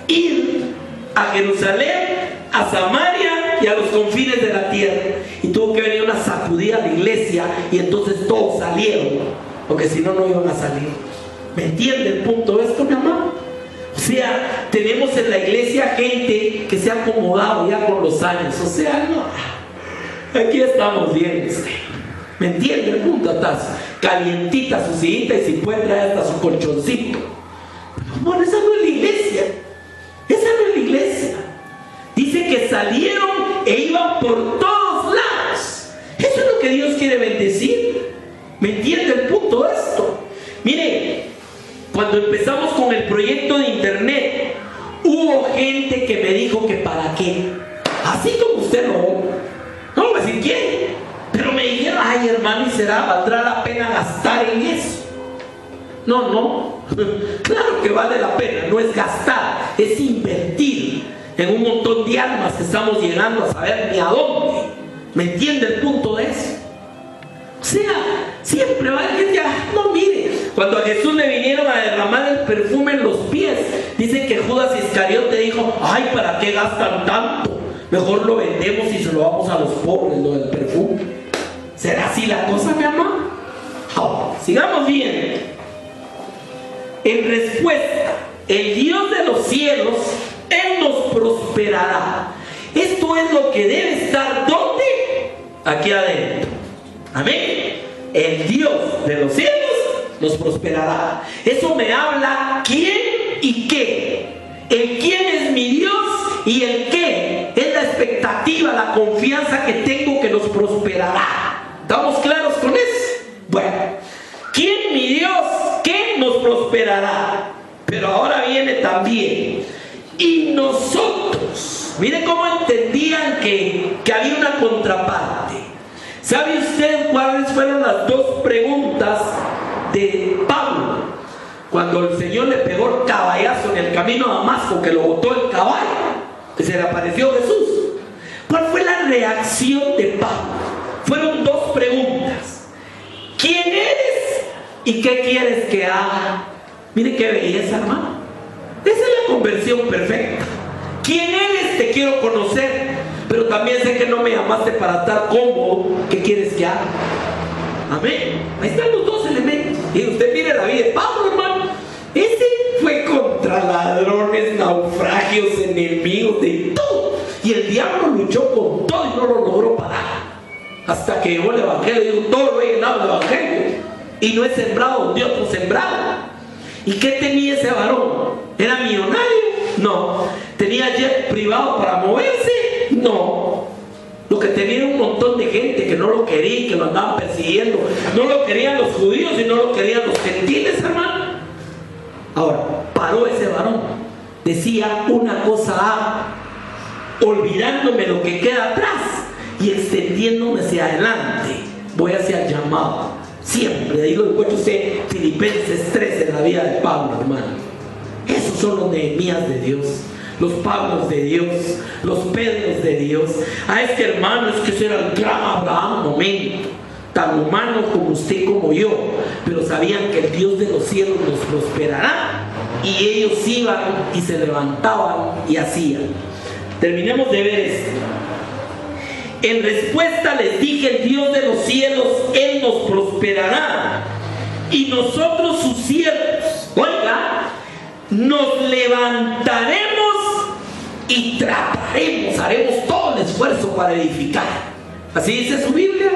ir a Jerusalén, a Samaria y a los confines de la tierra. Y tuvo que venir una sacudida a la iglesia, y entonces todos salieron, porque si no, no iban a salir. ¿Me entiende el punto de esto, mi amado? O sea, tenemos en la iglesia gente que se ha acomodado ya con los años. O sea, no, aquí estamos bien. ¿Me entiende el punto? Estás calientita su sillita, y si puede traer hasta su colchoncito. Bueno, esa no es la iglesia. Esa no es la iglesia. Dice que salieron e iban por todos lados. Eso es lo que Dios quiere bendecir. ¿Me entiende el punto de esto? Mire, cuando empezamos con el proyecto de internet, hubo gente que me dijo que para qué. Así como usted no voy a decir quién, pero me dijeron: ay, hermano, ¿y valdrá la pena gastar en eso? No, claro que vale la pena. No es gastar, es invertir en un montón de almas que estamos llegando a saber ni a dónde. ¿Me entiende el punto de eso? O sea, siempre va a decir: ya, no, mire, cuando a Jesús le vinieron a derramar el perfume en los pies, dicen que Judas Iscariote dijo: ay, ¿para qué gastan tanto? Mejor lo vendemos y se lo damos a los pobres, lo del perfume. ¿Será así la cosa, mi amor? Ahora, sigamos bien. En respuesta, el Dios de los cielos, Él nos prosperará. Esto es lo que debe estar, ¿dónde? Aquí adentro. Amén. El Dios de los cielos nos prosperará. Eso me habla quién y qué. El quién es mi Dios, y el qué es la expectativa, la confianza que tengo que nos prosperará. ¿Estamos claros con eso? Bueno, ¿quién, mi Dios? ¿Qué nos prosperará? Pero ahora viene también: y nosotros. Mire cómo entendían que había una contraparte. ¿Sabe usted cuáles fueron las dos preguntas de Pablo cuando el Señor le pegó el caballazo en el camino a Damasco, que lo botó el caballo, que se le apareció Jesús? ¿Cuál fue la reacción de Pablo? Fueron dos preguntas: ¿quién eres y qué quieres que haga? Mire qué belleza, hermano. Esa es la conversión perfecta. ¿Quién eres? Te quiero conocer, pero también sé que no me llamaste para estar cómodo. ¿Qué quieres que haga? Amén. Ahí están los dos elementos. Y usted mire la vida de Pablo, hermano. Ese fue contra ladrones, naufragios, enemigos, de todo. Y el diablo luchó con todo y no lo logró parar. Hasta que llegó el evangelio y dijo: todo lo he llenado el evangelio, y no he sembrado donde otro sembrado. ¿Y qué tenía ese varón? ¿Era millonario? No. ¿Tenía jet privado para moverse? No. Lo que tenía era un montón de gente que no lo quería y que lo andaban persiguiendo. No lo querían los judíos y no lo querían los gentiles, hermano. Ahora, paró ese varón. Decía: una cosa hago, olvidándome lo que queda atrás y extendiéndome hacia adelante, voy hacia el llamado. Siempre, ahí lo encuentro usted, Filipenses 3 en la vida de Pablo, hermano. Esos son los Nehemías de Dios, los Pablos de Dios, los Pedros de Dios. Es que hermano, es que ese era el gran Abraham, momento, tan humano como usted y como yo, pero sabían que el Dios de los cielos los prosperará, y ellos iban y se levantaban y hacían. Terminemos de ver esto. En respuesta les dije: el Dios de los cielos, Él nos prosperará, y nosotros sus siervos, oiga, nos levantaremos y trataremos, haremos todo el esfuerzo para edificar. Así dice su Biblia.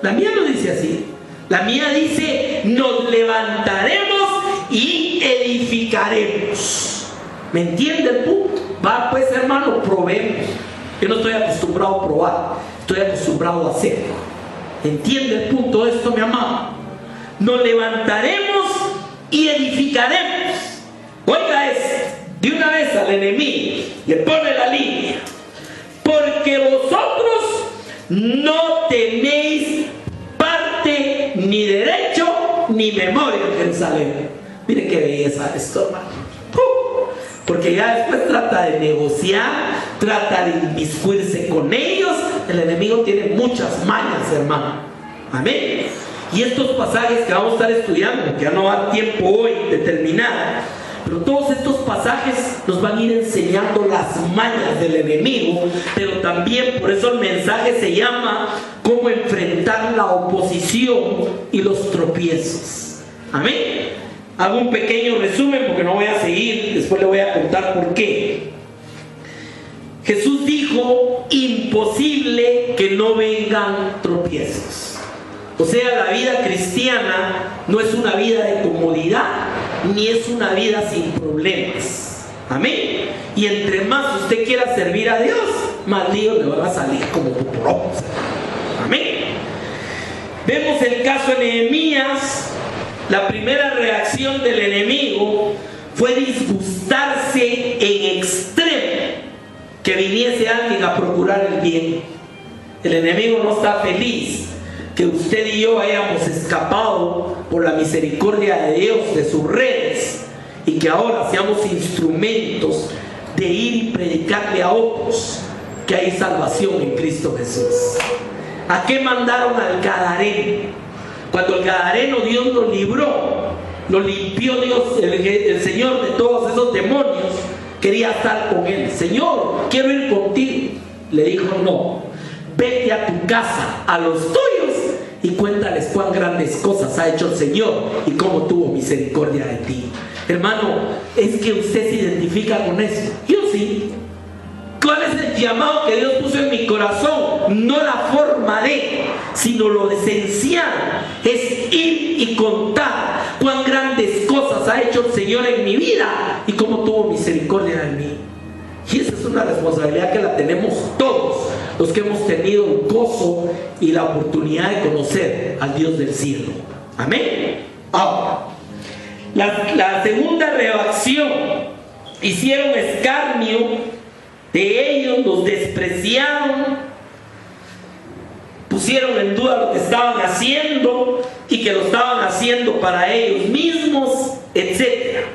La mía no dice así. La mía dice: nos levantaremos y edificaremos. ¿Me entiende el punto? Va pues, hermano, probemos. Yo no estoy acostumbrado a probar, estoy acostumbrado a hacer. ¿Entiende el punto de esto, mi amado? Nos levantaremos y edificaremos. Oiga esto, de una vez al enemigo le pone la línea: porque vosotros no tenéis parte, ni derecho, ni memoria en Jerusalén. Mire qué belleza esto, hermano. Porque ya después trata de negociar, trata de inmiscuirse con ellos. El enemigo tiene muchas mañas, hermano. Amén. Y estos pasajes que vamos a estar estudiando, que ya no va a dar tiempo hoy de terminar, pero todos estos pasajes nos van a ir enseñando las mañas del enemigo, pero también, por eso el mensaje se llama cómo enfrentar la oposición y los tropiezos. Amén. Hago un pequeño resumen porque no voy a seguir, después le voy a contar por qué. Jesús dijo: imposible que no vengan tropiezos. O sea, la vida cristiana no es una vida de comodidad, ni es una vida sin problemas. Amén. Y entre más usted quiera servir a Dios, más líos le van a salir como poporopos. Amén. Vemos el caso de Nehemías. La primera reacción del enemigo fue disgustarse en extremo que viniese alguien a procurar el bien. El enemigo no está feliz que usted y yo hayamos escapado por la misericordia de Dios de sus redes, y que ahora seamos instrumentos de ir y predicarle a otros que hay salvación en Cristo Jesús. ¿A qué mandaron al Gadareno? Cuando el Gadareno, Dios lo libró, lo limpió Dios, el Señor, de todos esos demonios. Quería estar con él. Señor, quiero ir contigo. Le dijo: no, vete a tu casa, a los tuyos, y cuéntales cuán grandes cosas ha hecho el Señor y cómo tuvo misericordia de ti. Hermano, es que usted se identifica con eso. Yo sí. ¿Cuál es el llamado que Dios puso en mi corazón? No la forma de, sino lo esencial es ir y contar cuán grandes cosas ha hecho el Señor en mi vida y cómo tuvo misericordia de mí. Y esa es una responsabilidad que la tenemos todos los que hemos tenido el gozo y la oportunidad de conocer al Dios del cielo. Amén. Ahora, la segunda reacción: hicieron escarnio de ellos, los despreciaron, pusieron en duda lo que estaban haciendo y que lo estaban haciendo para ellos mismos, etc.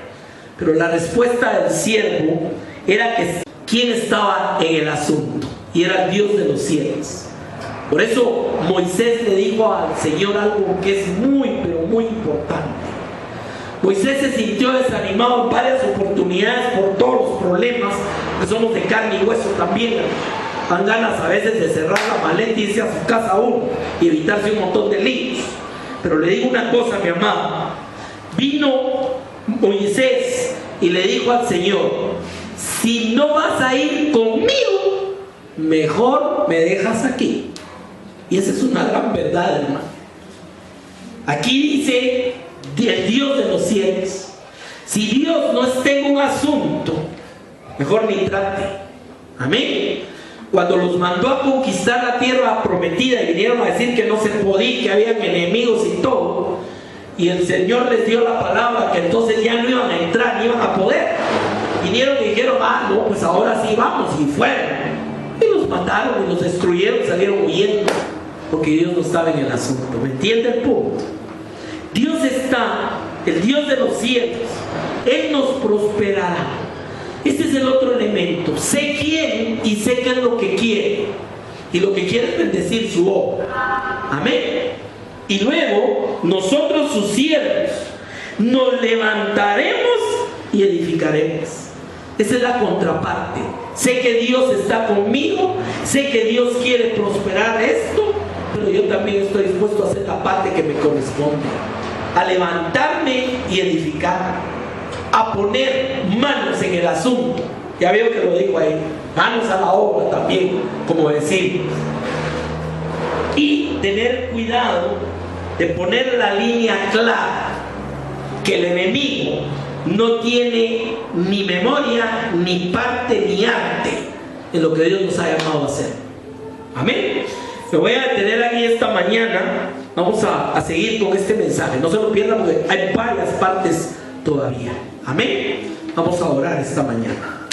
Pero la respuesta del siervo era que quién estaba en el asunto, y era el Dios de los cielos. Por eso Moisés le dijo al Señor algo que es muy, pero muy importante. Moisés se sintió desanimado en varias oportunidades por todos los problemas, que somos de carne y hueso también. Dan ganas a veces de cerrar la maleta y irse a su casa uno y evitarse un montón de líos. Pero le digo una cosa, mi amado. Vino Moisés y le dijo al Señor: si no vas a ir conmigo, mejor me dejas aquí. Y esa es una gran verdad, hermano. Aquí dice el Dios de los cielos. Si Dios no está en un asunto, mejor ni trate. Amén. Cuando los mandó a conquistar la tierra prometida y vinieron a decir que no se podía, que habían enemigos y todo, y el Señor les dio la palabra que entonces ya no iban a entrar, ni iban a poder, vinieron y dijeron: no, pues ahora sí vamos, y fueron, y los mataron y los destruyeron, salieron huyendo, porque Dios no estaba en el asunto. ¿Me entiende el punto? está el Dios de los cielos, Él nos prosperará. Este es el otro elemento. Sé quién y sé qué es lo que quiere. Y lo que quiere es bendecir su obra. Amén. Y luego, nosotros sus siervos, nos levantaremos y edificaremos. Esa es la contraparte. Sé que Dios está conmigo, sé que Dios quiere prosperar esto, pero yo también estoy dispuesto a hacer la parte que me corresponde, a levantarme y edificar, a poner manos en el asunto. Ya veo que lo dijo ahí, manos a la obra también, como decimos. Y tener cuidado de poner la línea clara, que el enemigo no tiene ni memoria, ni parte, ni arte en lo que Dios nos ha llamado a hacer. Amén. Me voy a detener aquí esta mañana. Vamos a seguir con este mensaje. No se lo pierdan porque hay varias partes todavía. Amén. Vamos a orar esta mañana.